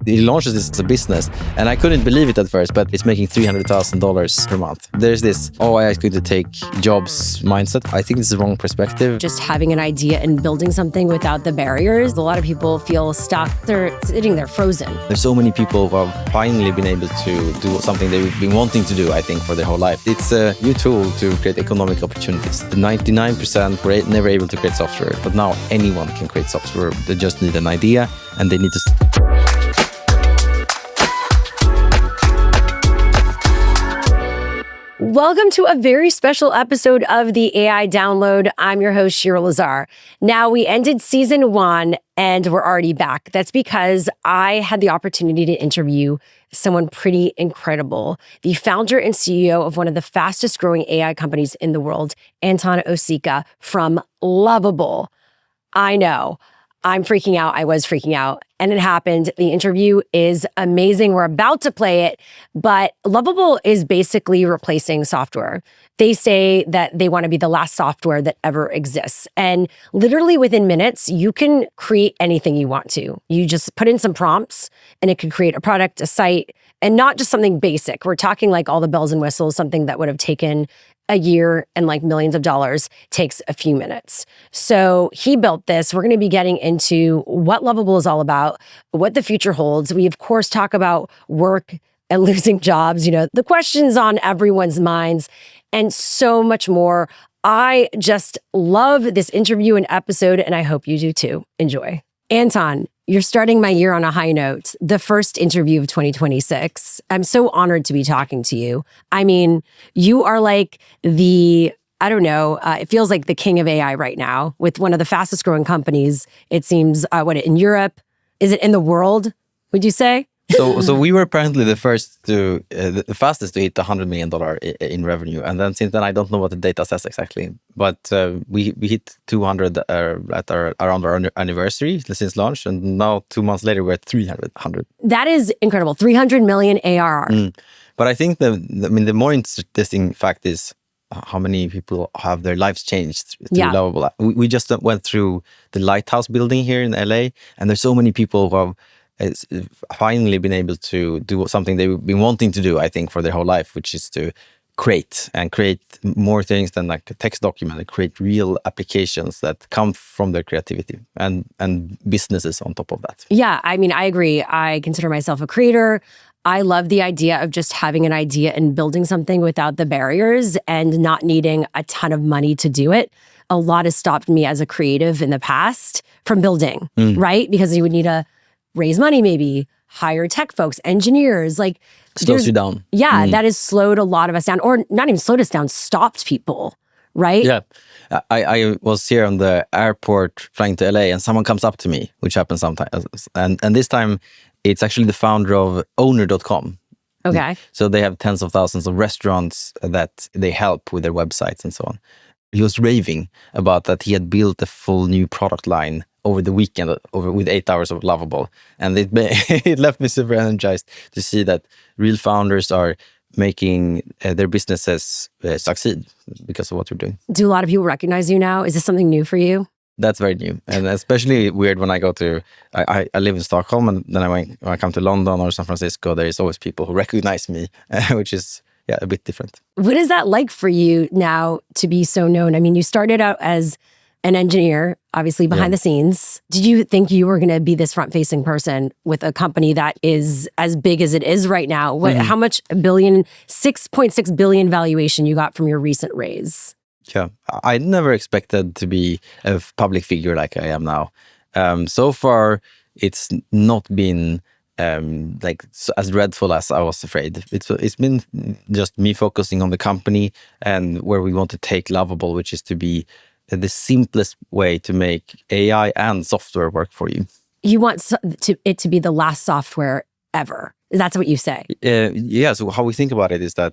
He launches this as a business, and I couldn't believe it at first, but it's making $300,000 per month. There's this, AI is going to take jobs mindset. I think this is the wrong perspective. Just having an idea and building something without the barriers. A lot of people feel stuck. They're sitting there frozen. There's so many people who have finally been able to do something they've been wanting to do, I think, for their whole life. It's a new tool to create economic opportunities. The 99% were never able to create software, but now anyone can create software. They just need an idea and they need to... Welcome to a very special episode of the AI Download. I'm your host, Shira Lazar. Now, we ended season 1 and we're already back. That's because I had the opportunity to interview someone pretty incredible, the founder and CEO of one of the fastest growing AI companies in the world, Anton Osika from Lovable. I know. I'm freaking out. I was freaking out. And it happened. The interview is amazing. We're about to play it, but Lovable is basically replacing software. They say that they want to be the last software that ever exists. And literally within minutes, you can create anything you want to. You just put in some prompts and it can create a product, a site, and not just something basic. We're talking like all the bells and whistles, something that would have taken a year and like millions of dollars takes a few minutes. So he built this. We're going to be getting into what Lovable is all about, what the future holds. We, of course, talk about work and losing jobs, the questions on everyone's minds, and so much more. I just love this interview and episode, and I hope you do too. Enjoy. Anton, you're starting my year on a high note, the first interview of 2026. I'm so honored to be talking to you. I mean, you are like it feels like the king of AI right now with one of the fastest growing companies, it seems, in Europe? Is it in the world, would you say? So we were apparently the fastest to hit $100 million in revenue. And then since then, I don't know what the data says exactly, but we hit 200 around our anniversary since launch. And now 2 months later, we're at 300. That is incredible. 300 million ARR. But I think the more interesting fact is how many people have their lives changed through Lovable. We just went through the Lighthouse building here in LA, and there's so many people who have finally been able to do something they've been wanting to do, I think, for their whole life, which is to create more things than like a text document, and create real applications that come from their creativity and businesses on top of that. Yeah, I mean, I agree. I consider myself a creator. I love the idea of just having an idea and building something without the barriers and not needing a ton of money to do it. A lot has stopped me as a creative in the past from building, right? Because you would need to raise money, maybe hire tech folks, engineers, like slows you down. Yeah, that has slowed a lot of us down, or not even slowed us down, stopped people, right? Yeah. I was here on the airport flying to LA and someone comes up to me, which happens sometimes. And this time it's actually the founder of owner.com. Okay. So they have tens of thousands of restaurants that they help with their websites and so on. He was raving about that he had built a full new product line over the weekend with 8 hours of Lovable. And it left me super energized to see that real founders are making their businesses succeed because of what we're doing. Do a lot of people recognize you now? Is this something new for you? That's very new, and especially weird when I go to, I live in Stockholm, and then when I come to London or San Francisco, there is always people who recognize me, which is a bit different. What is that like for you now to be so known? I mean, you started out as an engineer, obviously behind the scenes. Did you think you were going to be this front-facing person with a company that is as big as it is right now? How much $6.6 billion valuation you got from your recent raise? Yeah, I never expected to be a public figure like I am now. So far, it's not been as dreadful as I was afraid. It's been just me focusing on the company and where we want to take Lovable, which is to be the simplest way to make AI and software work for you. You want it to be the last software ever. That's what you say. Yeah. So how we think about it is that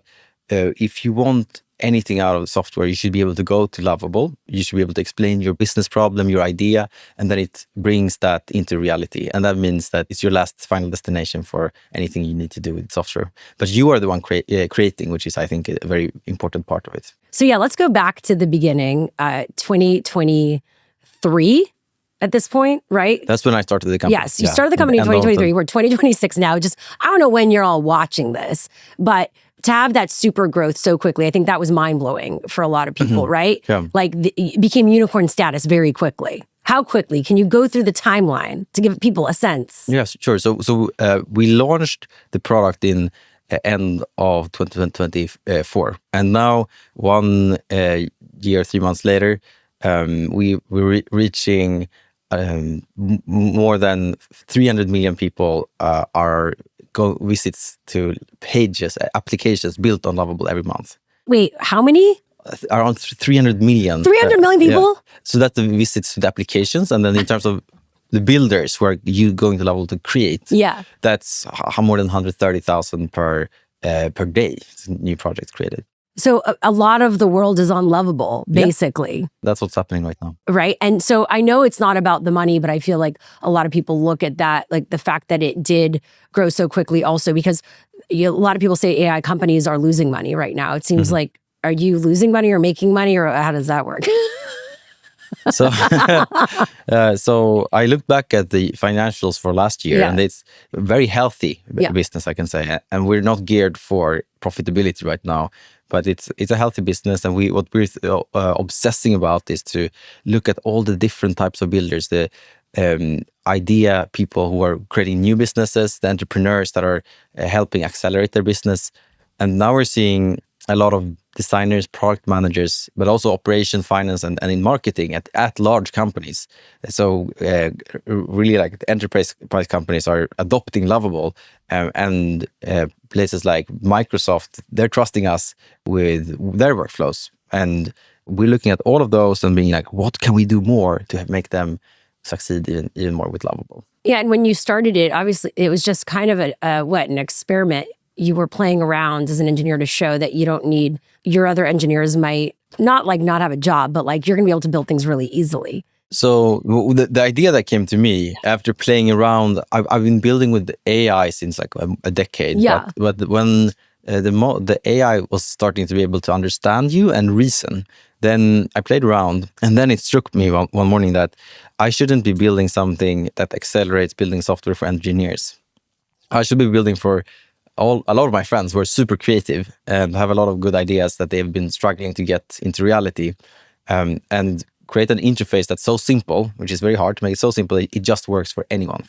if you want anything out of the software, you should be able to go to Lovable. You should be able to explain your business problem, your idea, and then it brings that into reality. And that means that it's your last final destination for anything you need to do with software. But you are the one creating, which is, I think, a very important part of it. So yeah, let's go back to the beginning, 2023. at this point, right? That's when I started the company. Yes, you started the company in 2023. We're 2026 now. Just, I don't know when you're all watching this, but to have that super growth so quickly, I think that was mind-blowing for a lot of people, right? Yeah. Like, it became unicorn status very quickly. How quickly? Can you go through the timeline to give people a sense? Yes, sure. So we launched the product in end of 2024, and now 1 year, 3 months later, we're reaching more than 300 million people visits to pages, applications built on Lovable every month. Wait, how many? Around 300 million. 300 million people? Yeah. So that's the visits to the applications. And then in terms of the builders who are you going to Lovable to create, that's more than 130,000 per day, new projects created. So a lot of the world is on Lovable, basically. Yeah. That's what's happening right now. Right. And so I know it's not about the money, but I feel like a lot of people look at that, like the fact that it did grow so quickly also, because a lot of people say AI companies are losing money right now. It seems like, are you losing money or making money, or how does that work? So, so I looked back at the financials for last year, and it's a very healthy business, I can say. And we're not geared for profitability right now, but it's a healthy business. And what we're obsessing about is to look at all the different types of builders, the idea people who are creating new businesses, the entrepreneurs that are helping accelerate their business. And now we're seeing a lot of designers, product managers, but also operation, finance, and in marketing at large companies. So really, like the enterprise companies are adopting Lovable, and places like Microsoft, they're trusting us with their workflows. And we're looking at all of those and being like, what can we do more to make them succeed even more with Lovable? Yeah, and when you started it, obviously it was just kind of an experiment. You were playing around as an engineer to show that you don't need, your other engineers might not have a job, but like you're going to be able to build things really easily. So the idea that came to me after playing around, I've been building with AI since like a decade. Yeah. But when the AI was starting to be able to understand you and reason, then I played around, and then it struck me one morning that I shouldn't be building something that accelerates building software for engineers. I should be building for a lot of my friends who are super creative and have a lot of good ideas that they've been struggling to get into reality, and create an interface that's so simple, which is very hard to make it so simple, it just works for anyone.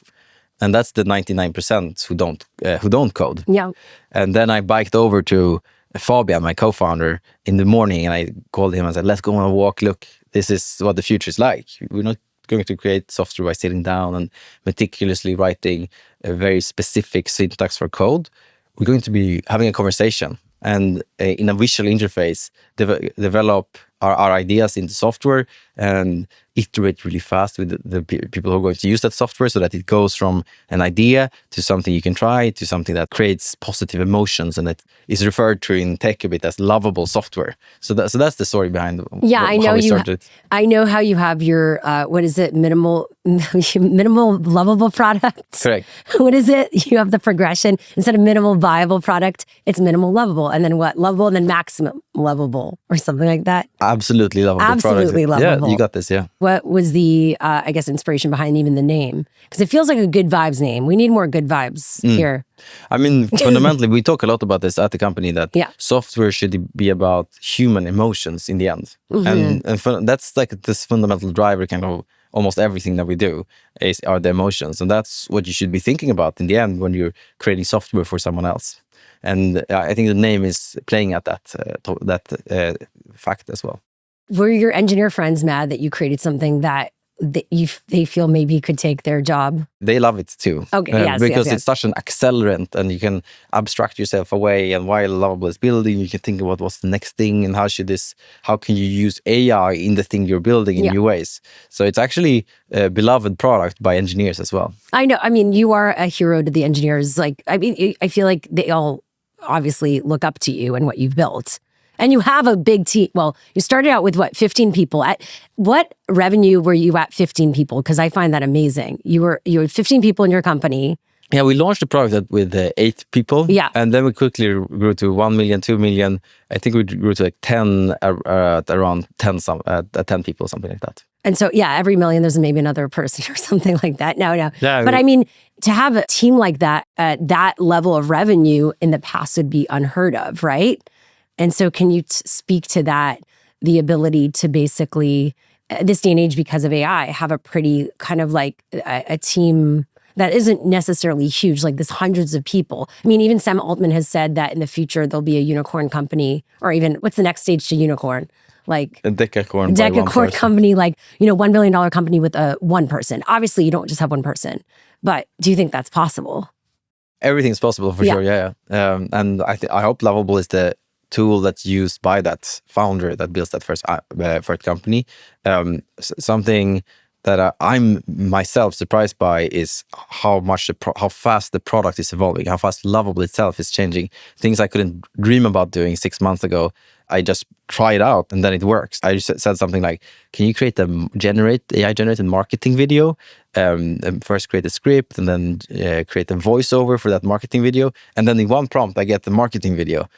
And that's the 99% who don't code. Yeah. And then I biked over to Fabian, my co-founder, in the morning, and I called him and said, let's go on a walk. Look, this is what the future is like. We're not going to create software by sitting down and meticulously writing a very specific syntax for code. We're going to be having a conversation and in a visual interface, develop our ideas into software and iterate really fast with the people who are going to use that software, so that it goes from an idea to something you can try to something that creates positive emotions, and that is referred to in tech a bit as lovable software. So that's the story behind how we started. I know how you have your what is it, minimal lovable product. Correct. What is it? You have the progression instead of minimal viable product, it's minimal lovable, and then what? Lovable and then maximum lovable or something like that. Absolutely lovable. Absolutely product. lovable. Yeah, you got this. Yeah. What was the, I guess, inspiration behind even the name? Because it feels like a good vibes name. We need more good vibes here. I mean, fundamentally, we talk a lot about this at the company, that software should be about human emotions in the end. And that's like this fundamental driver, kind of almost everything that we do are the emotions. And that's what you should be thinking about in the end when you're creating software for someone else. And I think the name is playing at that fact as well. Were your engineer friends mad that you created something that they feel maybe could take their job? They love it too. Okay, because it's such an accelerant, and you can abstract yourself away. And while Lovable is building, you can think about what's the next thing and how can you use AI in the thing you're building in new ways. So it's actually a beloved product by engineers as well. I know. I mean, you are a hero to the engineers. Like, I mean, I feel like they all obviously look up to you and what you've built. And you have a big team. Well, you started out with what, 15 people. At what revenue were you at 15 people? Because I find that amazing. You had 15 people in your company. Yeah, we launched the product with 8 people. Yeah. And then we quickly grew to 1 million, 2 million. I think we grew to like 10, around 10, 10 people, something like that. And so, yeah, every million, there's maybe another person or something like that. No. Yeah, But I mean, to have a team like that at that level of revenue in the past would be unheard of, right? And so can you speak to that, the ability to basically, this day and age, because of AI, have a pretty kind of like a team that isn't necessarily huge, like this hundreds of people. I mean, even Sam Altman has said that in the future, there'll be a unicorn company, or even what's the next stage to unicorn? Like a decacorn company, like, $1 billion company with one person. Obviously, you don't just have one person, but do you think that's possible? Everything's possible for sure, yeah. And I hope Lovable is the tool that's used by that founder that builds that first company. Something that I'm myself surprised by is how fast the product is evolving, how fast Lovable itself is changing. Things I couldn't dream about doing 6 months ago, I just try it out and then it works. I just said something like, can you create a AI-generated marketing video? And first create a script and then create a voiceover for that marketing video. And then in one prompt, I get the marketing video.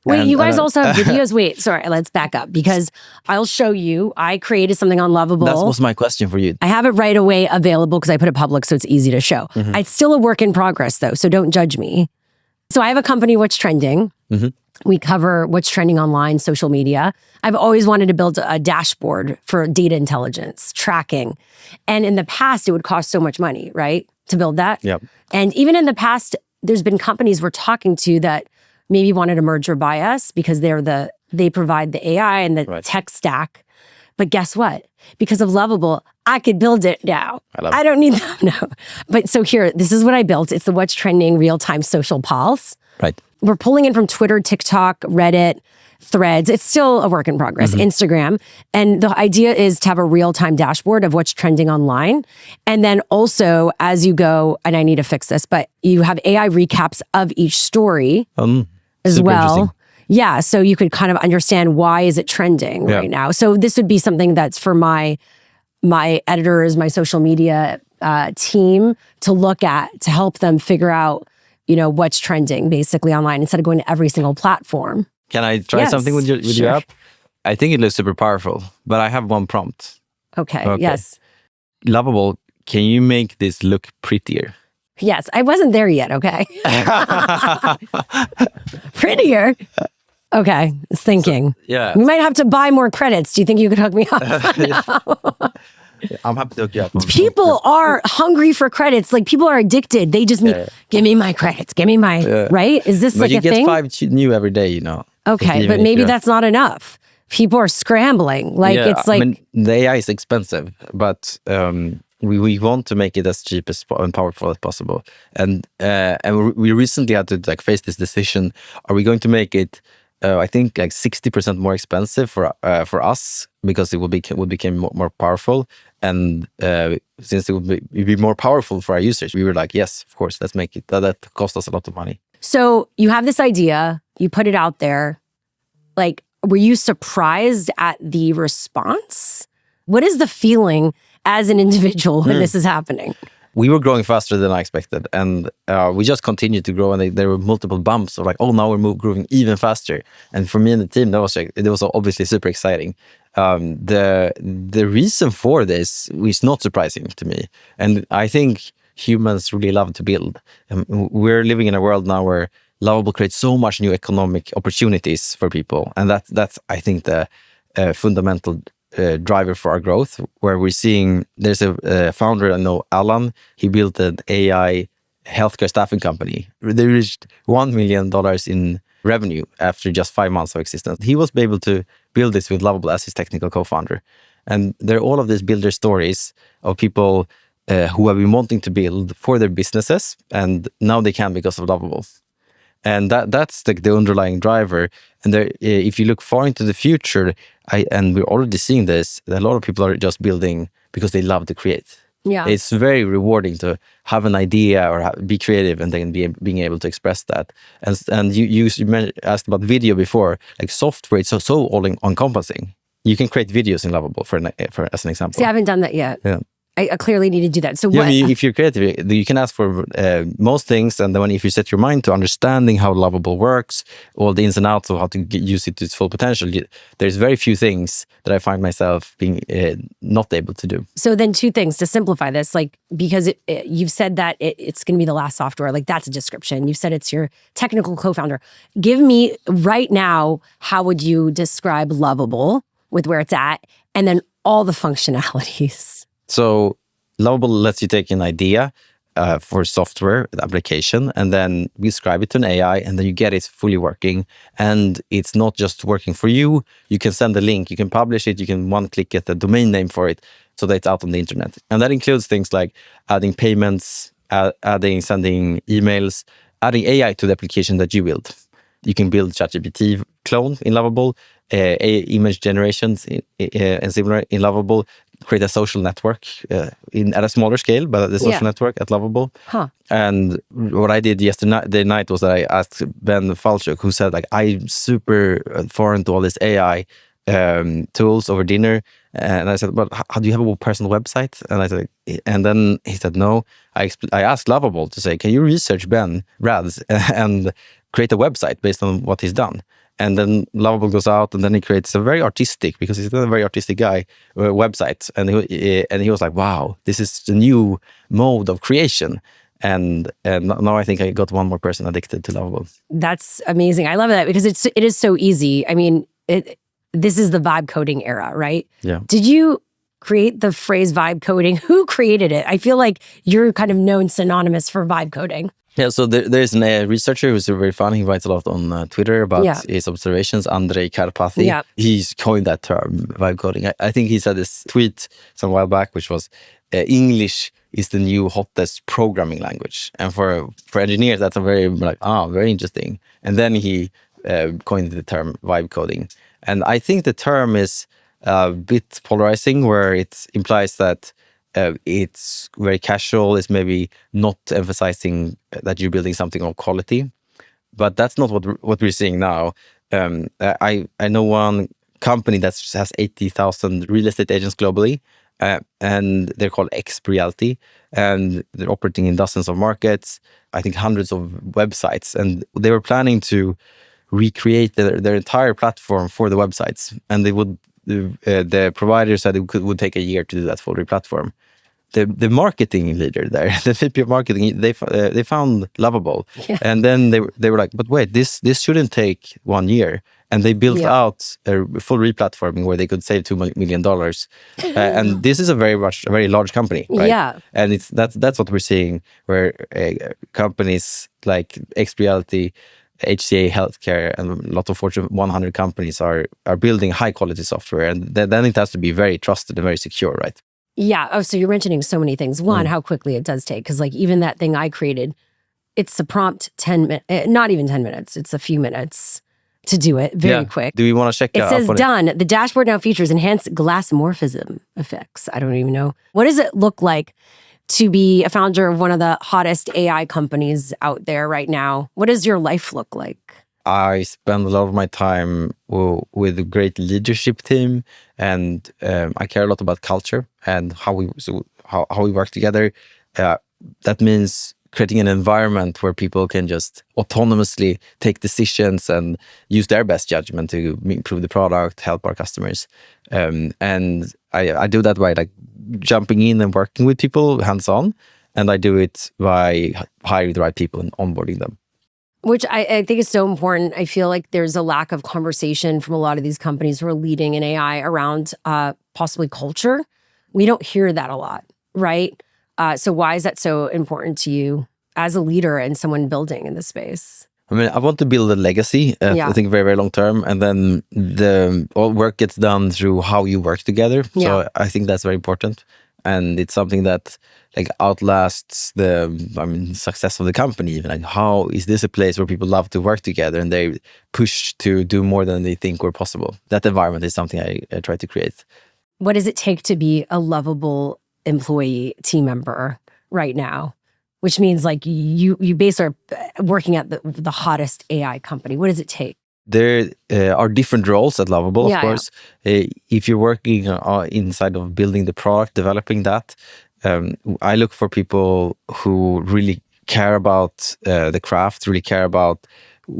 Wait, you guys also have videos? Wait, sorry, let's back up because I'll show you. I created something on Lovable. That was my question for you. I have it right away available because I put it public so it's easy to show. Mm-hmm. It's still a work in progress though, so don't judge me. So I have a company, What's Trending. Mm-hmm. We cover what's trending online, social media. I've always wanted to build a dashboard for data intelligence, tracking. And in the past, it would cost so much money, right, to build that? Yep. And even in the past, there's been companies we're talking to that maybe wanted to merge or buy us because they provide the AI and the tech stack. But guess what? Because of Lovable, I could build it now. I don't need them, no. But so here, this is what I built. It's the What's Trending Real-Time Social Pulse. Right. We're pulling in from Twitter, TikTok, Reddit, Threads. It's still a work in progress, Instagram. And the idea is to have a real-time dashboard of what's trending online. And then also, as you go, and I need to fix this, but you have AI recaps of each story as well. Yeah, so you could kind of understand why is it trending right now. So this would be something that's for my editors, my social media team to look at, to help them figure out what's trending basically online instead of going to every single platform. Can I try something with your app? I think it looks super powerful, but I have one prompt. Okay. Yes. Lovable, can you make this look prettier? Yes, I wasn't there yet, okay? Prettier? Okay, it's thinking. So, yeah. We might have to buy more credits. Do you think you could hook me up? I'm happy to hook you up. People are hungry for credits. Like, people are addicted. They just need, give me my credits. Give me my, right? Is this like a thing? But you get 5 new every day, Okay, but maybe that's not enough. People are scrambling. Like, it's like... I mean, the AI is expensive, but we want to make it as cheap and powerful as possible. And we recently had to face this decision. Are we going to make it, I think, 60% more expensive for us because it would become more powerful, and since it would be more powerful for our users, we were like, yes, of course, let's make it. That cost us a lot of money. So you have this idea, you put it out there. Like, were you surprised at the response? What is the feeling as an individual when this is happening? We were growing faster than I expected, and we just continued to grow. And there were multiple bumps of now we're growing even faster. And for me and the team, it was obviously super exciting. The reason for this is not surprising to me, and I think humans really love to build. We're living in a world now where Lovable creates so much new economic opportunities for people, and that's I think the fundamental driver for our growth, where we're seeing there's a founder I know, Alan. He built an AI healthcare staffing company. They reached $1 million in revenue after just 5 months of existence. He was able to build this with Lovable as his technical co-founder. And there are all of these builder stories of people who have been wanting to build for their businesses, and now they can because of Lovable. And that's the underlying driver. And there, if you look far into the future, and we're already seeing this, a lot of people are just building because they love to create. Yeah, it's very rewarding to have an idea or be creative and then being able to express that. And you asked about video before, software. It's so all encompassing. You can create videos in Lovable for as an example. See, I haven't done that yet. Yeah. I clearly need to do that. So Yeah, what? I mean, if you're creative, you can ask for most things, and then if you set your mind to understanding how Lovable works, all the ins and outs of how to use it to its full potential, there's very few things that I find myself being not able to do. So then 2 things to simplify this, like, because you've said that it's going to be the last software, like that's a description. You said it's your technical co-founder. Give me right now, how would you describe Lovable with where it's at, and then all the functionalities? So Lovable lets you take an idea for software application, and then we describe it to an AI, and then you get it fully working. And it's not just working for you. You can send a link, you can publish it, you can one-click get the domain name for it so that it's out on the internet. And that includes things like adding payments, sending emails, adding AI to the application that you build. You can build ChatGPT clone in Lovable, image generations and similar in Lovable, create a social network at a smaller scale, but the social network at Lovable. Huh. And what I did yesterday night was that I asked Ben Falchuk, who said, like, I'm super foreign to all this AI tools over dinner. And I said, but how do you have a personal website? And then he said, no. I asked Lovable to say, can you research Ben Rads and create a website based on what he's done? And then Lovable goes out, and then he creates a very artistic, because he's a very artistic guy, website. And he was like, wow, this is the new mode of creation. And now I think I got one more person addicted to Lovable. That's amazing. I love that, because it is so easy. I mean, this is the vibe coding era, right? Yeah. Did you create the phrase vibe coding? Who created it? I feel like you're kind of known synonymous for vibe coding. Yeah, so there's a researcher who's very fun. He writes a lot on Twitter about his observations, Andrei Karpathy. Yeah. He's coined that term, vibe coding. I think he said this tweet some while back, which was, English is the new hottest programming language. And for engineers, that's a very interesting. And then he coined the term vibe coding. And I think the term is a bit polarizing, where it implies that it's very casual. It's maybe not emphasizing that you're building something of quality, but that's not what we're seeing now. I know one company that has 80,000 real estate agents globally, and they're called XRealty, and they're operating in dozens of markets. I think hundreds of websites, and they were planning to recreate their entire platform for the websites, and they would. The provider said it would take a year to do that full replatform. The marketing leader there, the VP of marketing, they found Lovable, and then they were like, but wait, this shouldn't take 1 year, and they built out a full replatforming where they could save $2 million, and this is a very large company, right? Yeah, and that's what we're seeing, where companies like XRealty, HCA Healthcare, and a lot of Fortune 100 companies are building high quality software, and then it has to be very trusted and very secure, right? Yeah. Oh, so you're mentioning so many things. One, how quickly it does take, because like even that thing I created, it's a prompt 10 minutes, not even 10 minutes. It's a few minutes to do it. Very quick. Do we want to check it? Says done. The dashboard now features enhanced glass morphism effects. I don't even know. What does it look like to be a founder of one of the hottest AI companies out there right now? What does your life look like? I spend a lot of my time with a great leadership team, and I care a lot about culture and how we work together. That means creating an environment where people can just autonomously take decisions and use their best judgment to improve the product, help our customers. And I do that by like jumping in and working with people hands-on, and I do it by hiring the right people and onboarding them. Which I think is so important. I feel like there's a lack of conversation from a lot of these companies who are leading in AI around possibly culture. We don't hear that a lot, right? So why is that so important to you as a leader and someone building in this space? I mean, I want to build a legacy, I think very, very long term. And then all work gets done through how you work together. So I think that's very important. And it's something that like outlasts the success of the company. Even like, how is this a place where people love to work together and they push to do more than they think were possible? That environment is something I try to create. What does it take to be a lovable employee, team member right now? Which means like you basically are working at the hottest AI company. What does it take? There are different roles at Lovable, of course. If you're working inside of building the product, developing that, I look for people who really care about the craft, really care about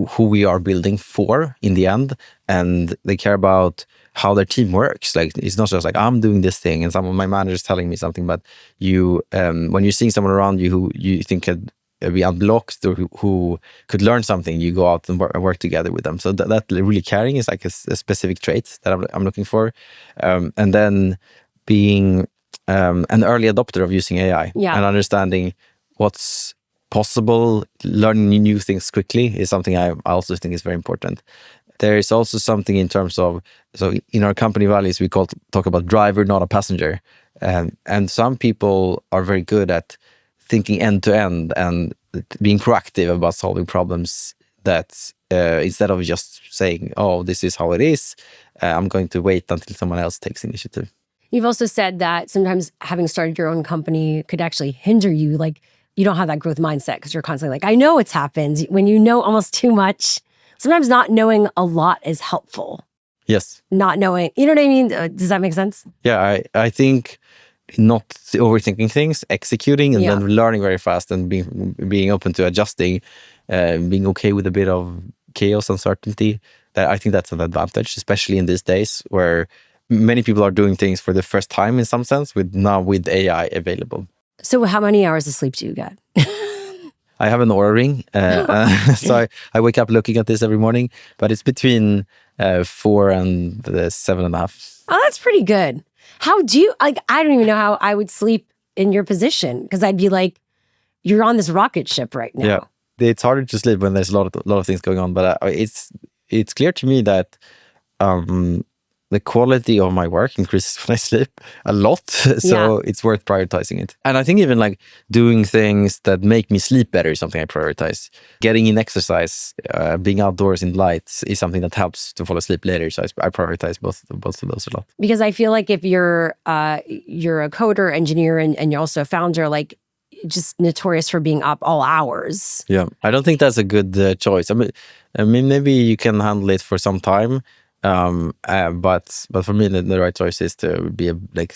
who we are building for in the end, and they care about how their team works. Like, it's not just like I'm doing this thing and some of my managers telling me something, but you, when you're seeing someone around you who you think could be unblocked or who could learn something, you go out and work together with them. So that really caring is like a specific trait that I'm looking for, and then being an early adopter of using AI and understanding what's possible, learning new things quickly is something I also think is very important. There is also something in terms of, so in our company values, we talk about driver, not a passenger. And some people are very good at thinking end to end and being proactive about solving problems that instead of just saying, oh, this is how it is, I'm going to wait until someone else takes initiative. You've also said that sometimes having started your own company could actually hinder you. Like, you don't have that growth mindset because you're constantly like, I know it's happened. When you know almost too much, sometimes not knowing a lot is helpful. Yes. Not knowing, you know what I mean? Does that make sense? Yeah, I think not overthinking things, executing, and then learning very fast and being open to adjusting, being okay with a bit of chaos, uncertainty. That I think that's an advantage, especially in these days where many people are doing things for the first time in some sense with AI available. So how many hours of sleep do you get? I have an Oura ring, so I wake up looking at this every morning, but it's between 4 and 7.5. Oh, that's pretty good. How do you, like, I don't even know how I would sleep in your position, because I'd be like, you're on this rocket ship right now. Yeah, it's harder to sleep when there's a lot of things going on, but it's clear to me that the quality of my work increases when I sleep a lot. So it's worth prioritizing it. And I think even like doing things that make me sleep better is something I prioritize. Getting in exercise, being outdoors in lights is something that helps to fall asleep later. So I prioritize both of those a lot. Because I feel like if you're a coder, engineer, and you're also a founder, like, just notorious for being up all hours. Yeah, I don't think that's a good choice. I mean, maybe you can handle it for some time. But for me, the right choice is to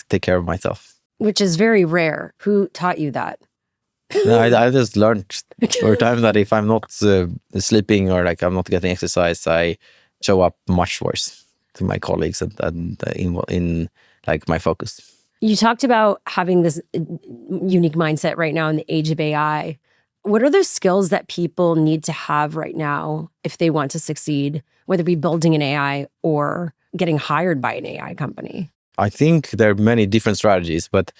take care of myself, which is very rare. Who taught you that? No, I just learned over time that if I'm not sleeping or like I'm not getting exercise, I show up much worse to my colleagues and in like my focus. You talked about having this unique mindset right now in the age of AI. What are those skills that people need to have right now if they want to succeed, whether it be building an AI or getting hired by an AI company? I think there are many different strategies, but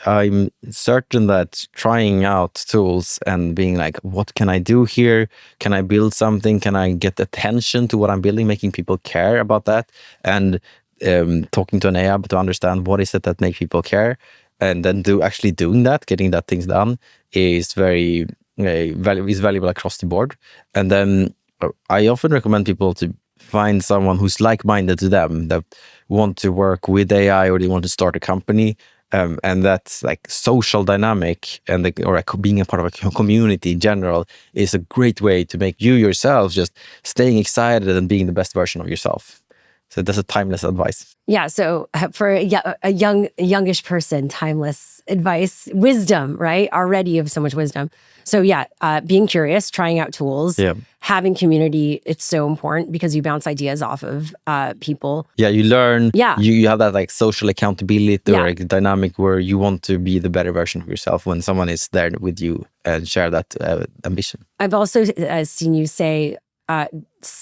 I'm certain that trying out tools and being like, what can I do here? Can I build something? Can I get attention to what I'm building, making people care about that? And talking to an AI to understand what is it that makes people care, and then doing that, getting that things done is very valuable across the board. And then I often recommend people to find someone who's like-minded to them, that want to work with AI or they want to start a company. And that's like social dynamic or being a part of a community in general is a great way to make you yourself just staying excited and being the best version of yourself. So that's a timeless advice. Yeah. So for a youngish person, timeless advice, wisdom, right? Already you have so much wisdom. So yeah, being curious, trying out tools, having community, it's so important because you bounce ideas off of people. Yeah, you learn. Yeah. You have that like social accountability or like dynamic where you want to be the better version of yourself when someone is there with you and share that ambition. I've also seen you say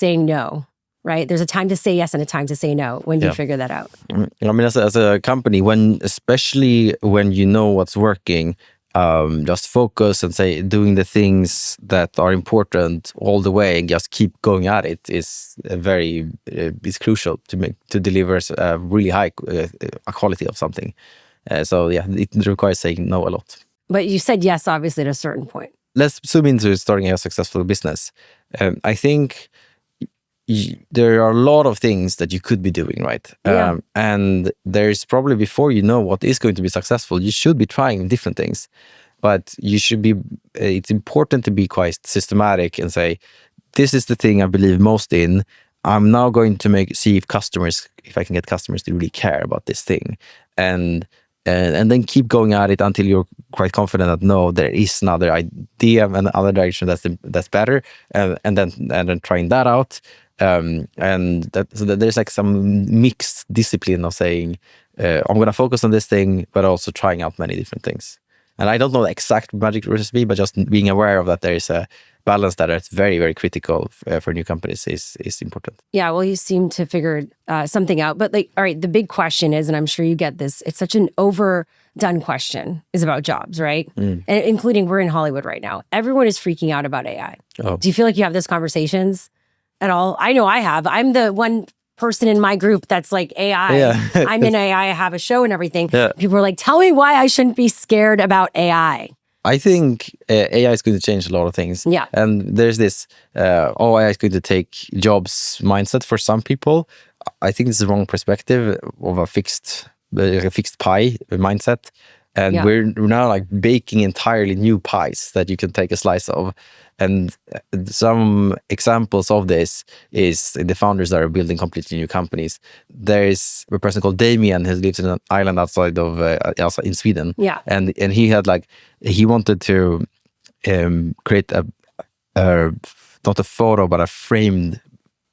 no. Right? There's a time to say yes and a time to say no. When do you figure that out? I mean, as a company, especially when you know what's working, just focus and doing the things that are important all the way and just keep going at it is is crucial to deliver a really high quality of something. So yeah, it requires saying no a lot. But you said yes, obviously, at a certain point. Let's zoom into starting a successful business. I think there are a lot of things that you could be doing, right? And there's probably, before you know what is going to be successful, you should be trying different things. But it's important to be quite systematic and say, this is the thing I believe most in. I'm now going to see if I can get customers to really care about this thing. And and then keep going at it until you're quite confident that no, there is another idea and another direction that's better, and then trying that out. And so that there's like some mixed discipline of saying, I'm going to focus on this thing, but also trying out many different things. And I don't know the exact magic recipe, but just being aware of that there is a balance that is very, very critical for new companies is important. Yeah, well, you seem to figure something out. But like, all right, the big question is, and I'm sure you get this, it's such an overdone question, is about jobs, right? And including we're in Hollywood right now. Everyone is freaking out about AI. Oh. Do you feel like you have those conversations at all? I know I have. I'm the one person in my group that's like AI. Yeah. I'm in AI, I have a show and everything. Yeah. People are like, tell me why I shouldn't be scared about AI. I think AI is going to change a lot of things. Yeah. And there's this, AI is going to take jobs mindset for some people. I think it's the wrong perspective of a fixed pie mindset. And Yeah. we're now like baking entirely new pies that you can take a slice of. And some examples of this is the founders that are building completely new companies. There is a person called Damien who lives in an island outside of in Sweden. Yeah. And he had he wanted to create a not a photo but a framed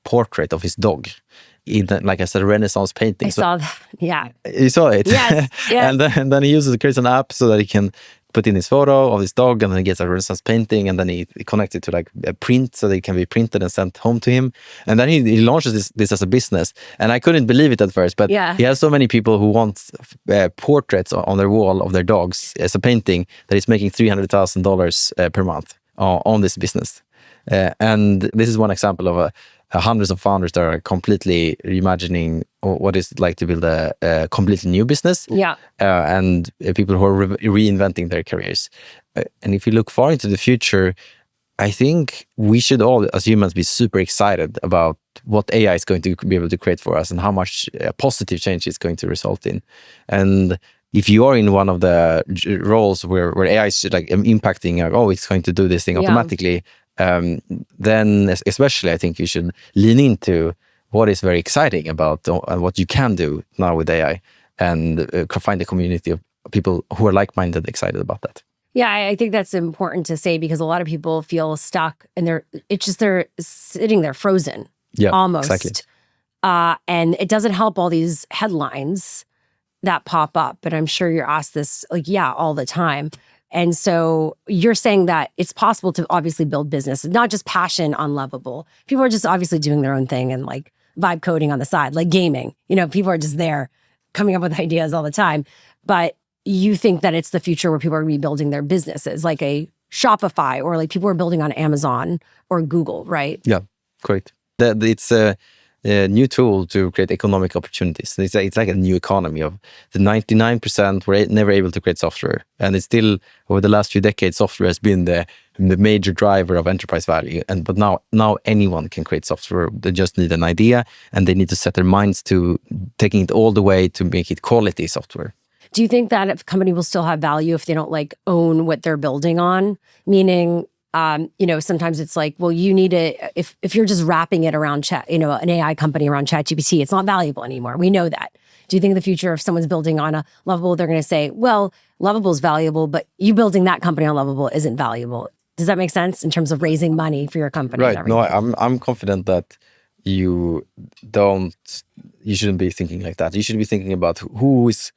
portrait of his dog in like I said, Renaissance painting. I saw that. Yeah. You saw it? Yes. Yes. And then he creates an app so that he can put in his photo of his dog, and then he gets a Renaissance painting, and then he connects it to like a print so that it can be printed and sent home to him. And then he launches this as a business. And I couldn't believe it at first, but Yeah. he has so many people who want portraits on their wall of their dogs as a painting that he's making $300,000 per month on this business. And this is one example of hundreds of founders that are completely reimagining what it's like to build a completely new business. Yeah. And people who are reinventing their careers. And if you look far into the future, I think we should all, as humans, be super excited about what AI is going to be able to create for us and how much positive change it's going to result in. And if you are in one of the roles where AI is like impacting, it's going to do this thing automatically, then especially I think you should lean into what is very exciting about what you can do now with AI, and find a community of people who are like-minded, excited about that. Yeah, I think that's important to say, because a lot of people feel stuck and they're sitting there frozen. Yeah, almost. exactly. And it doesn't help all these headlines that pop up. But I'm sure you're asked this all the time. And so you're saying that it's possible to obviously build business, not just passion on Lovable. People are just obviously doing their own thing and like vibe coding on the side, like gaming. People are just there coming up with ideas all the time. But you think that it's the future where people are going to be building their businesses, like a Shopify, or like people are building on Amazon or Google, right? Yeah, correct. It's a new tool to create economic opportunities. It's like a new economy of the 99% were never able to create software. And it's still, over the last few decades, software has been the major driver of enterprise value. But now anyone can create software. They just need an idea, and they need to set their minds to taking it all the way to make it quality software. Do you think that a company will still have value if they don't like own what they're building on? Meaning, sometimes it's like, well, you need to, if you're just wrapping it around chat, an AI company around ChatGPT, it's not valuable anymore. We know that. Do you think in the future, if someone's building on a Lovable, they're going to say, well, Lovable is valuable, but you building that company on Lovable isn't valuable? Does that make sense in terms of raising money for your company? Right. No, I'm confident that you shouldn't be thinking like that. You should be thinking about who is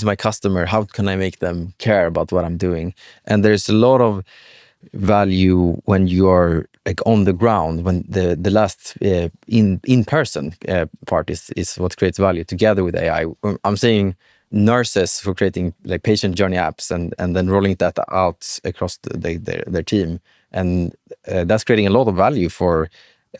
my customer? How can I make them care about what I'm doing? And there's a lot of value when you are like on the ground, when the last in person part is what creates value together with AI. I'm saying nurses for creating like patient journey apps and then rolling that out across their team, and that's creating a lot of value for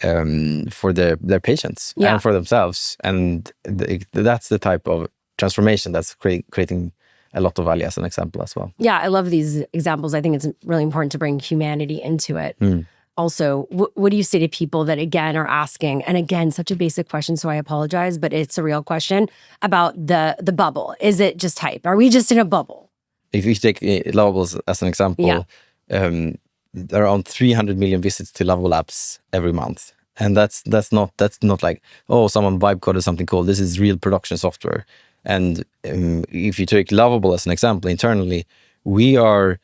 their patients and for themselves, and that's the type of transformation that's creating a lot of value, as an example as well. Yeah, I love these examples. I think it's really important to bring humanity into it. Also, what do you say to people that, again, are asking, and again, such a basic question, so I apologize, but it's a real question, about the bubble. Is it just hype? Are we just in a bubble? If you take Lovable as an example, there are around 300 million visits to Lovable apps every month. And that's not like, oh, someone vibe coded something cool. This is real production software. And if you take Lovable as an example internally, we are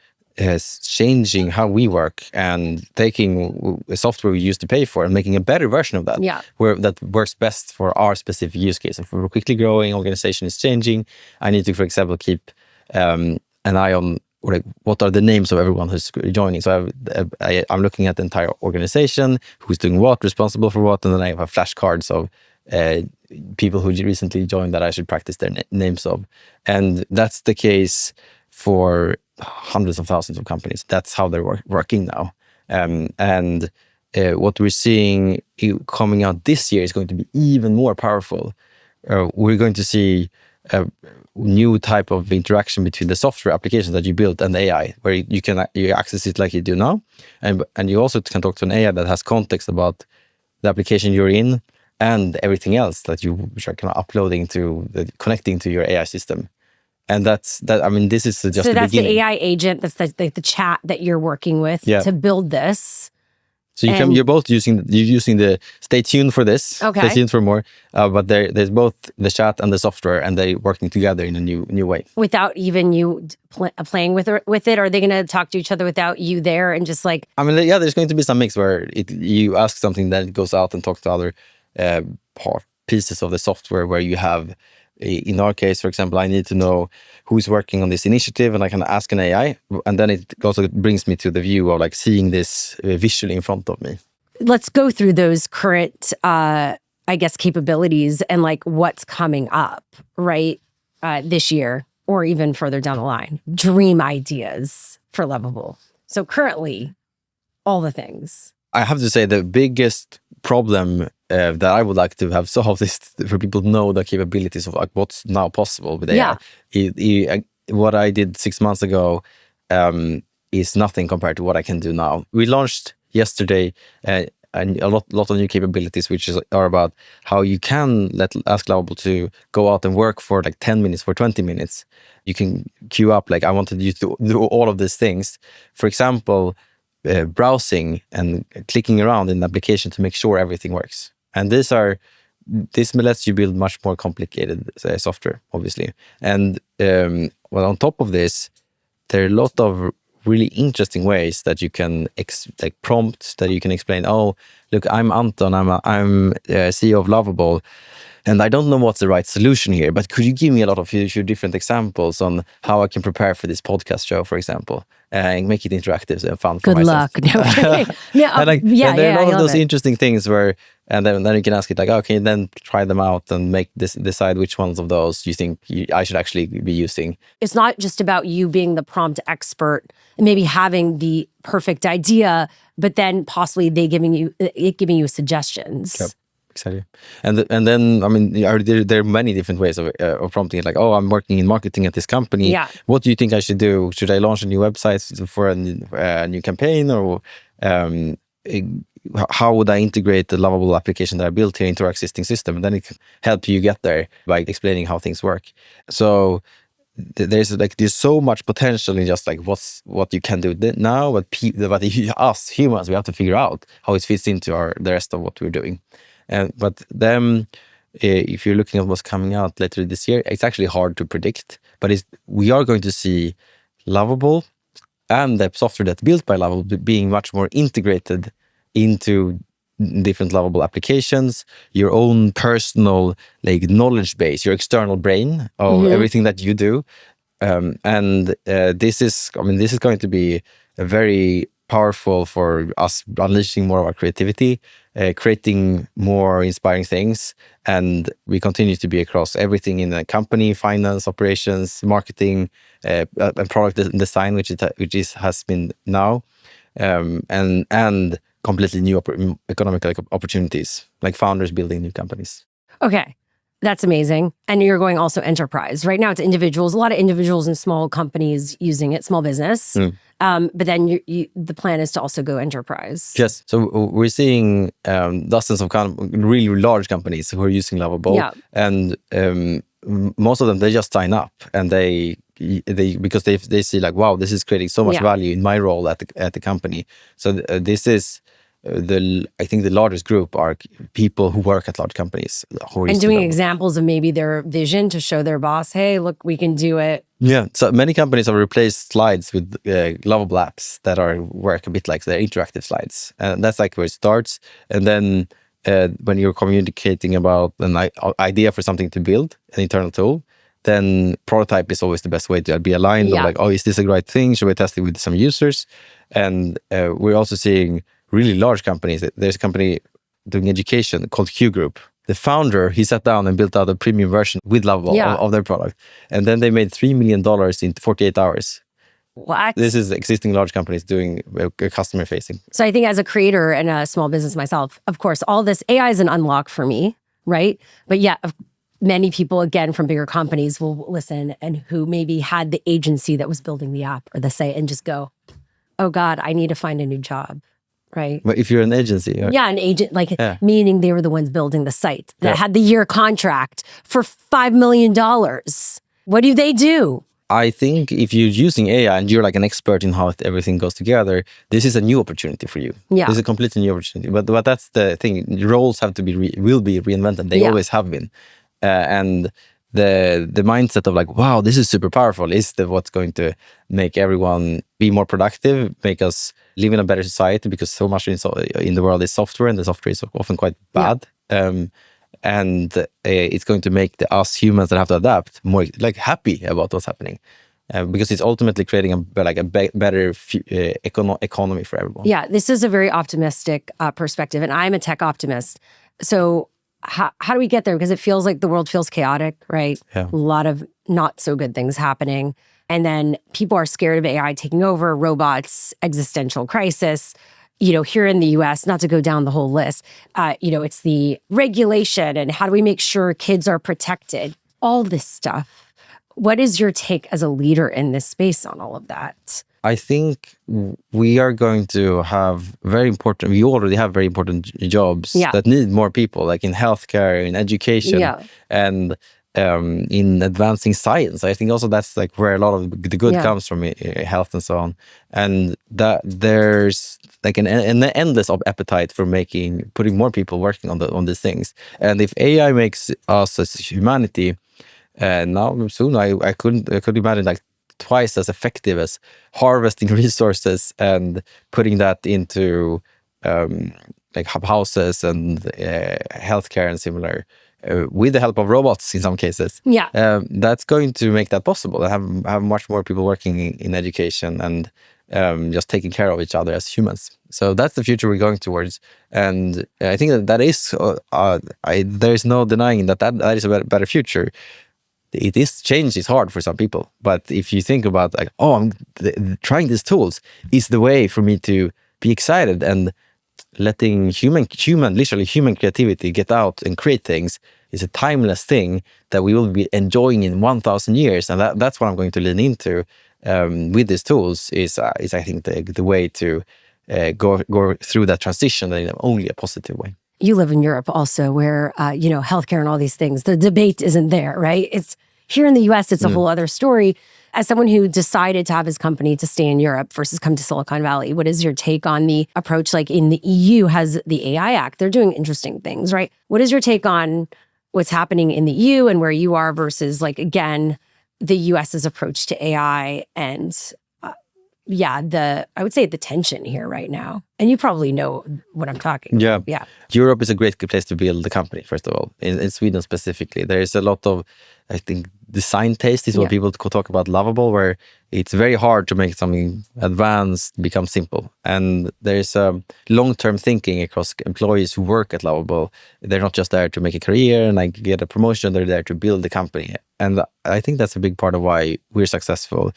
changing how we work and taking a software we used to pay for and making a better version of that, that works best for our specific use case. If we're a quickly growing organization is changing, I need to, for example, keep an eye on what are the names of everyone who's joining. So I'm looking at the entire organization, who's doing what, responsible for what, and then I have flashcards of people who recently joined that I should practice their names of. And that's the case for hundreds of thousands of companies. That's how they're working now. What we're seeing coming out this year is going to be even more powerful. We're going to see a new type of interaction between the software applications that you built and AI, where you can access it like you do now, and you also can talk to an AI that has context about the application you're in and everything else that you are kind of uploading connecting to your AI system. And that's that. I mean, this is just so the that's beginning. the AI agent. That's the chat that you're working with to build this. So you're both using the stay tuned for this. Okay. Stay tuned for more. But there's both the chat and the software, and they're working together in a new way. Without even you playing with it, are they going to talk to each other without you there and just like? I mean, yeah, there's going to be some mix where you ask something, then it goes out and talks to other pieces of the software where you have. In our case, for example, I need to know who's working on this initiative, and I can ask an AI, and then it also brings me to the view of like seeing this visually in front of me. Let's go through those current, I guess, capabilities and like what's coming up, right, this year or even further down the line. Dream ideas for Lovable. So currently, all the things. I have to say the biggest problem that I would like to have solved is for people to know the capabilities of like what's now possible with AI. What I did 6 months ago is nothing compared to what I can do now. We launched yesterday a lot of new capabilities, which are about how you can ask Lovable to go out and work for like 10 minutes, for 20 minutes. You can queue up, like I wanted you to do all of these things. For example, browsing and clicking around in the application to make sure everything works. And this lets you build much more complicated software, obviously. And on top of this, there are a lot of really interesting ways that you can like prompts that you can explain. Oh, look, I'm Anton. I'm CEO of Lovable, and I don't know what's the right solution here. But could you give me a lot of few different examples on how I can prepare for this podcast show, for example, and make it interactive and fun for myself? Good luck. No, and there are a lot of those interesting things where, and then you can ask it like, okay, then try them out and decide which ones of those you think I should actually be using. It's not just about you being the prompt expert and maybe having the perfect idea, but then possibly giving you suggestions. Yep. Exactly. And then, I mean, there are many different ways of prompting it. Like, oh, I'm working in marketing at this company. Yeah. What do you think I should do? Should I launch a new website for a new campaign? Or how would I integrate the Lovable application that I built here into our existing system? And then it can help you get there by explaining how things work. So there's so much potential in just like what you can do now, but us humans, we have to figure out how it fits into the rest of what we're doing. But then, if you're looking at what's coming out later this year, it's actually hard to predict. But we are going to see Lovable and the software that's built by Lovable being much more integrated into different Lovable applications, your own personal like knowledge base, your external brain of everything that you do. This is going to be a very powerful for us, unleashing more of our creativity, creating more inspiring things. And we continue to be across everything in the company, finance, operations, marketing, and product design, which has been now, and completely new economic opportunities, like founders building new companies. Okay. That's amazing. And you're going also enterprise. Right now it's individuals, a lot of individuals and small companies using it, small business. But then the plan is to also go enterprise. Yes. So we're seeing dozens of really large companies who are using Lovable. Yeah. And most of them, they just sign up and they because they see like, wow, this is creating so much value in my role at the company. So this is I think the largest group are people who work at large companies. And doing examples of maybe their vision to show their boss, hey, look, we can do it. Yeah, so many companies have replaced slides with lovable apps that work a bit like their interactive slides. And that's like where it starts. And then when you're communicating about an idea for something to build, an internal tool, then prototype is always the best way to be aligned. Yeah. Like, oh, is this a right thing? Should we test it with some users? And we're also seeing really large companies. There's a company doing education called Q Group. The founder, he sat down and built out a premium version with Lovable of their product. And then they made $3 million in 48 hours. What? This is existing large companies doing customer facing. So I think as a creator and a small business myself, of course, all this AI is an unlock for me, right? But yeah, many people, again, from bigger companies will listen and who maybe had the agency that was building the app or the site and just go, oh God, I need to find a new job, right? But if you're an agency. Yeah, an agent, meaning they were the ones building the site that had the year contract for $5 million. What do they do? I think if you're using AI and you're like an expert in how everything goes together, this is a new opportunity for you. Yeah. This is a completely new opportunity. But that's the thing. Roles have to will be reinvented. They always have been. And the mindset of like, wow, this is super powerful is what's going to make everyone be more productive, make us live in a better society, because so much in the world is software, and the software is often quite bad. And it's going to make us humans that have to adapt more like happy about what's happening, because it's ultimately creating a better economy for everyone. Yeah, this is a very optimistic perspective, and I'm a tech optimist. So how do we get there? Because it feels like the world feels chaotic, right? Yeah. A lot of not so good things happening. And then people are scared of AI taking over, robots, existential crisis. Here in the US, not to go down the whole list, it's the regulation and how do we make sure kids are protected? All this stuff. What is your take as a leader in this space on all of that? I think we are going to have we already have very important jobs that need more people, like in healthcare, in education, and in advancing science. I think also that's like where a lot of the good comes from, health and so on. And that there's like an endless appetite for putting more people working on these things. And if AI makes us as humanity, now soon I could imagine like twice as effective as harvesting resources and putting that into like houses and healthcare and similar, with the help of robots in some cases. That's going to make that possible. Have much more people working in education and just taking care of each other as humans. So that's the future we're going towards. And I think that is, there's no denying that is a better future. Change is hard for some people, but if you think about like, I'm trying these tools is the way for me to be excited, and letting literally human creativity get out and create things is a timeless thing that we will be enjoying in 1,000 years, and that's what I'm going to lean into with these tools. Is I think the way to go through that transition in only a positive way. You live in Europe also, where healthcare and all these things, the debate isn't there, right? It's here in the US, it's a whole other story. As someone who decided to have his company to stay in Europe versus come to Silicon Valley, what is your take on the approach? Like in the EU has the AI Act, they're doing interesting things, right? What is your take on what's happening in the EU and where you are versus, like, again, the US's approach to AI and I would say the tension here right now. And you probably know what I'm talking about. Yeah. Europe is a great place to build the company, first of all. In Sweden specifically, there is a lot of, I think, design taste is what people talk about Lovable, where it's very hard to make something advanced become simple. And there's long-term thinking across employees who work at Lovable. They're not just there to make a career and like get a promotion, they're there to build the company. And I think that's a big part of why we're successful.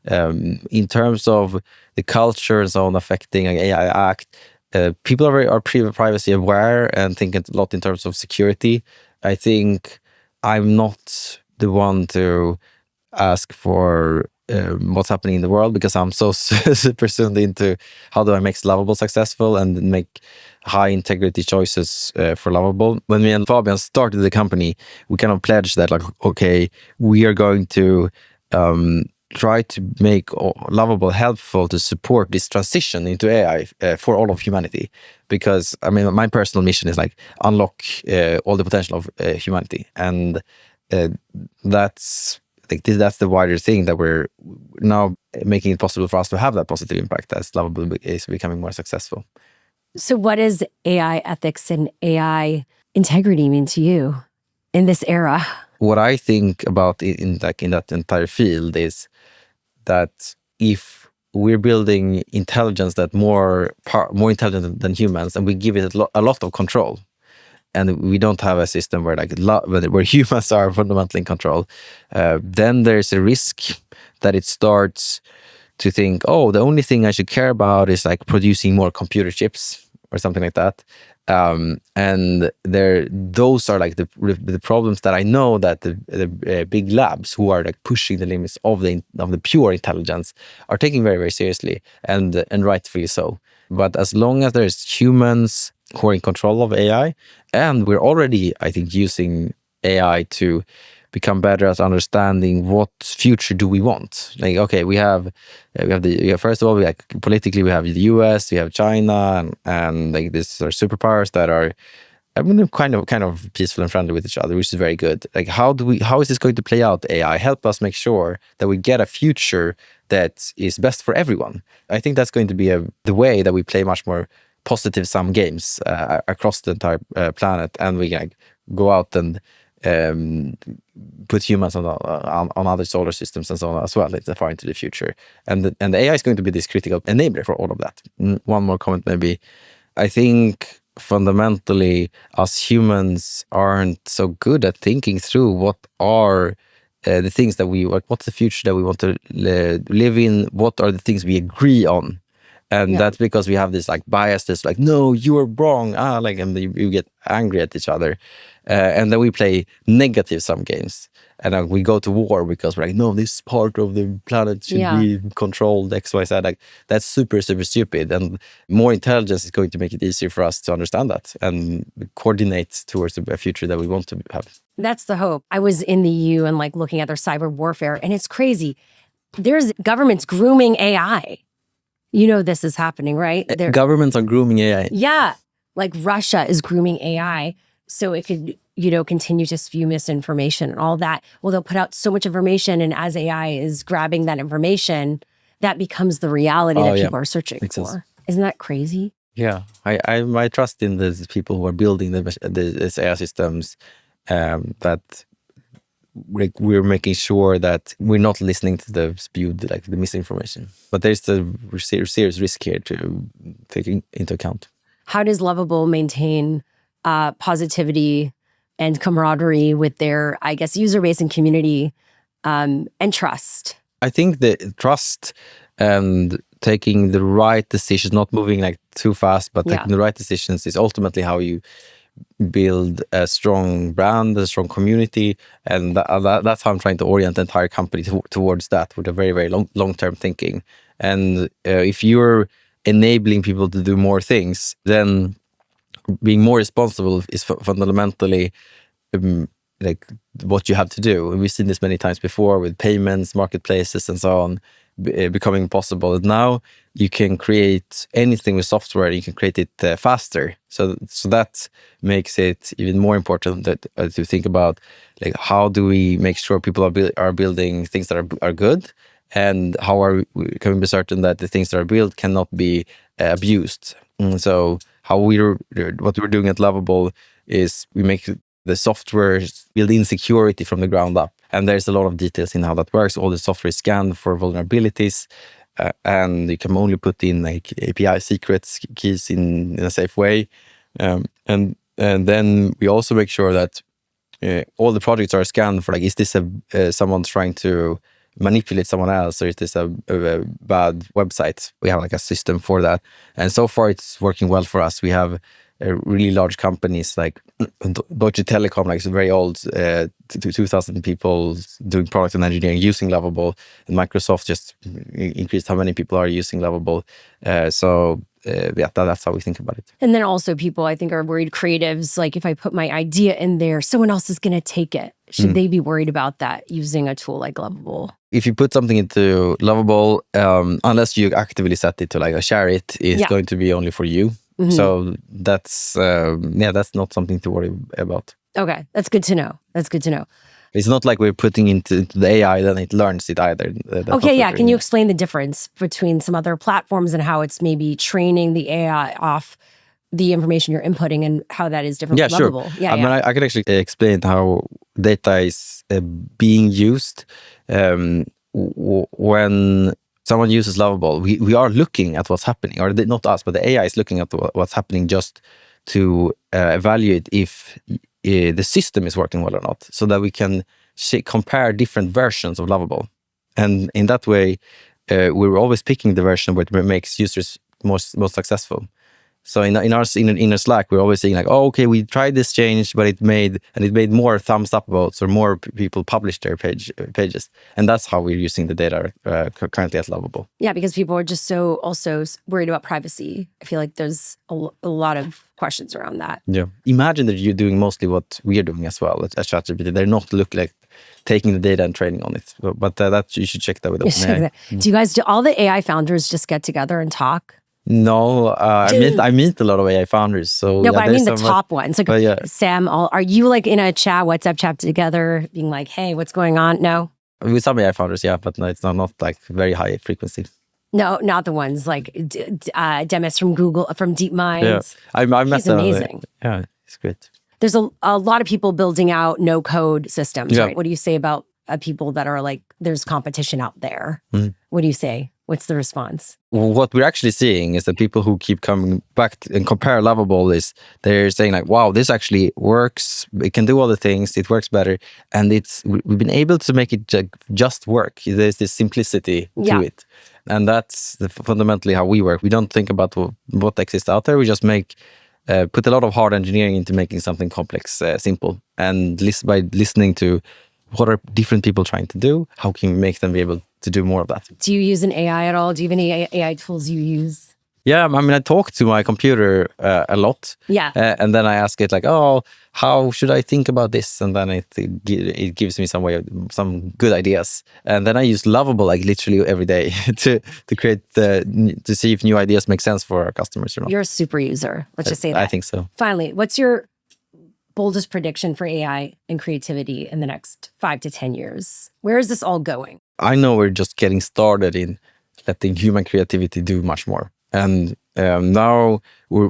In terms of the culture and so on affecting an AI Act, people are privacy aware and think a lot in terms of security. I think I'm not the one to ask for what's happening in the world, because I'm so super tuned into how do I make Lovable successful and make high integrity choices for Lovable. When me and Fabian started the company, we kind of pledged that, like, okay, we are going to try to make Lovable helpful to support this transition into AI for all of humanity. Because I mean, my personal mission is like unlock all the potential of humanity, and that's the wider thing that we're now making it possible for us to have that positive impact as Lovable is becoming more successful. So what does AI ethics and AI integrity mean to you in this era? What I think about in that entire field is that if we're building intelligence that more intelligent than humans, and we give it a lot of control, and we don't have a system where where humans are fundamentally in control, then there's a risk that it starts to think, oh, the only thing I should care about is like producing more computer chips or something like that. And those are like the problems that I know that the big labs who are like pushing the limits of the pure intelligence are taking very, very seriously, and rightfully so. But as long as there's humans who are in control of AI, and we're already, I think, using AI to become better at understanding what future do we want. Like, okay, we have first of all, politically we have the US, we have China, and like these are superpowers that are, I mean, kind of peaceful and friendly with each other, which is very good. Like, how is this going to play out? AI help us make sure that we get a future that is best for everyone. I think that's going to be the way that we play much more positive sum games across the entire planet, and we can go out and put humans on other solar systems and so on as well, like far into the future. And the AI is going to be this critical enabler for all of that. One more comment maybe. I think fundamentally us humans aren't so good at thinking through what are the things that what's the future that we want to live in, what are the things we agree on. And that's because we have this like bias that's like, no, you are wrong. And you get angry at each other. And then we play negative sum games. And we go to war because we're like, no, this part of the planet should be controlled, X, Y, Z. Like, that's super, super stupid. And more intelligence is going to make it easier for us to understand that and coordinate towards a future that we want to have. That's the hope. I was in the EU and like looking at their cyber warfare, and it's crazy. There's governments grooming AI. You know this is happening, right? Governments are grooming AI. Yeah. Like Russia is grooming AI so it could, continue to spew misinformation and all that. Well, they'll put out so much information, and as AI is grabbing that information, that becomes the reality that people are searching for. Isn't that crazy? Yeah. I trust in the people who are building these AI systems, that we're making sure that we're not listening to the misinformation. But there's a serious risk here to take into account. How does Lovable maintain positivity and camaraderie with their, I guess, user base and community, and trust? I think the trust and taking the right decisions, not moving like too fast, but taking the right decisions is ultimately how you build a strong brand, a strong community, and that's how I'm trying to orient the entire company towards that with a very, very long-term thinking. And if you're enabling people to do more things, then being more responsible is fundamentally like what you have to do. And we've seen this many times before with payments, marketplaces, and so on becoming possible. And now you can create anything with software. You can create it faster. So that makes it even more important to think about, like, how do we make sure people are building things that are good, and how can we be certain that the things that are built cannot be abused. So what we're doing at Lovable is we make the software build insecurity from the ground up. And there's a lot of details in how that works. All the software is scanned for vulnerabilities, and you can only put in like API secrets, keys in a safe way. And then we also make sure that all the projects are scanned for, like, is this someone's trying to manipulate someone else, or is this a bad website? We have like a system for that. And so far it's working well for us. We have really large companies like Deutsche Telekom, like it's very old, 2,000 people doing product and engineering using Lovable, and Microsoft just increased how many people are using Lovable. That's how we think about it. And then also people, I think, are worried, creatives, like if I put my idea in there, someone else is going to take it. Should they be worried about that using a tool like Lovable? If you put something into Lovable, unless you actively set it to like share it, it's going to be only for you. Mm-hmm. So that's not something to worry about. Okay, that's good to know. It's not like we're putting into the AI, then it learns it either. Can you explain the difference between some other platforms and how it's maybe training the AI off the information you're inputting and how that is different from Lovable? Sure. I can actually explain how data is being used. When someone uses Lovable, we are looking at what's happening, or not us, but the AI is looking at what's happening just to evaluate if the system is working well or not, so that we can compare different versions of Lovable. And in that way, we're always picking the version where it makes users most successful. So in our Slack, we're always saying like, oh, okay, we tried this change, but it made more thumbs up votes, or more people published their pages. And that's how we're using the data currently at Lovable. Yeah, because people are just so also worried about privacy. I feel like there's a lot of questions around that. Yeah. Imagine that you're doing mostly what we're doing as well at ChatGPT. They're not taking the data and training on it. But that you should check that with OpenAI. Do all the AI founders just get together and talk? No, I meet a lot of AI founders. So no, but I mean the top ones. Like Sam, are you like in a WhatsApp chat together, being like, "Hey, what's going on?" No. With some AI founders, yeah, but no, it's not like very high frequency. No, not the ones like Demis from Google, from DeepMind. Yeah, I met He's amazing. Yeah, it's great. There's a lot of people building out no-code systems, right? What do you say about people that are like, there's competition out there? Mm-hmm. What do you say? What's the response? What we're actually seeing is that people who keep coming back and compare Lovable they're saying like, wow, this actually works. It can do all the things. It works better. And we've been able to make it just work. There's this simplicity to it. And that's fundamentally how we work. We don't think about what exists out there. We just put a lot of hard engineering into making something complex simple. And by listening to what are different people trying to do, how can we make them be able to do more of that? Do you use an AI at all? Do you have any AI tools you use? Yeah, I mean, I talk to my computer a lot. Yeah. And then I ask it like, oh, how should I think about this? And then it gives me some good ideas. And then I use Lovable like literally every day to create to see if new ideas make sense for our customers or not. You're a super user. Let's just say that. I think so. Finally, what's your boldest prediction for AI and creativity in the next 5 to 10 years? Where is this all going? I know we're just getting started in letting human creativity do much more. And now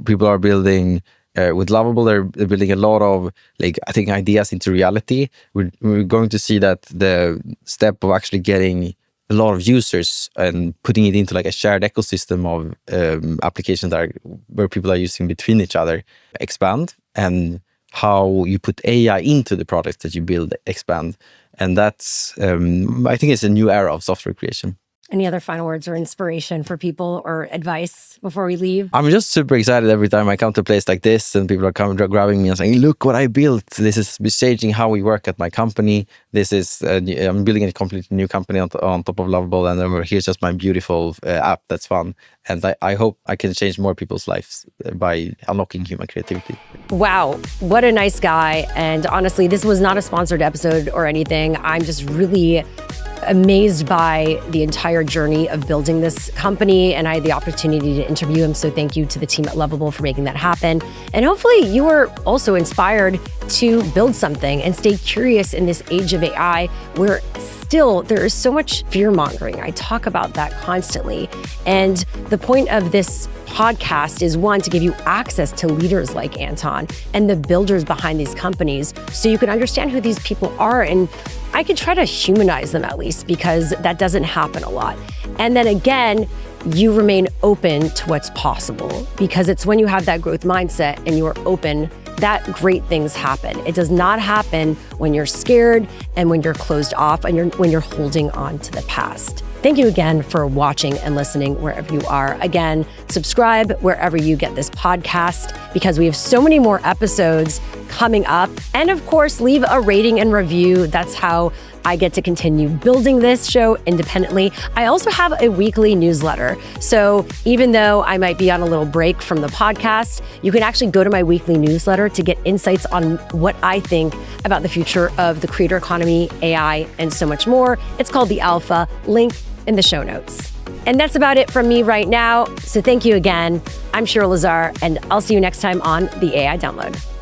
people are building, with Lovable, they're building a lot of, I think, ideas into reality. We're going to see that the step of actually getting a lot of users and putting it into a shared ecosystem of applications where people are using between each other expand, and how you put AI into the products that you build expand. And that's, I think it's a new era of software creation. Any other final words or inspiration for people or advice before we leave? I'm just super excited every time I come to a place like this and people are coming, grabbing me and saying, look what I built. This is changing how we work at my company. I'm building a completely new company on top of Lovable. And then here's just my beautiful app that's fun. And I hope I can change more people's lives by unlocking human creativity. Wow, what a nice guy. And honestly, this was not a sponsored episode or anything. I'm just really amazed by the entire journey of building this company, and I had the opportunity to interview him. So thank you to the team at Lovable for making that happen. And hopefully you were also inspired to build something and stay curious in this age of AI where still there is so much fear mongering. I talk about that constantly. And the point of this podcast is, one, to give you access to leaders like Anton and the builders behind these companies so you can understand who these people are, and I could try to humanize them at least, because that doesn't happen a lot. And then again, you remain open to what's possible, because it's when you have that growth mindset and you are open that great things happen. It does not happen when you're scared and when you're closed off and when you're holding on to the past. Thank you again for watching and listening wherever you are. Again, subscribe wherever you get this podcast because we have so many more episodes coming up. And of course, leave a rating and review. That's how I get to continue building this show independently. I also have a weekly newsletter. So even though I might be on a little break from the podcast, you can actually go to my weekly newsletter to get insights on what I think about the future of the creator economy, AI, and so much more. It's called The Alpha, link in the show notes. And that's about it from me right now. So thank you again. I'm Sheryl Lazar, and I'll see you next time on the AI Download.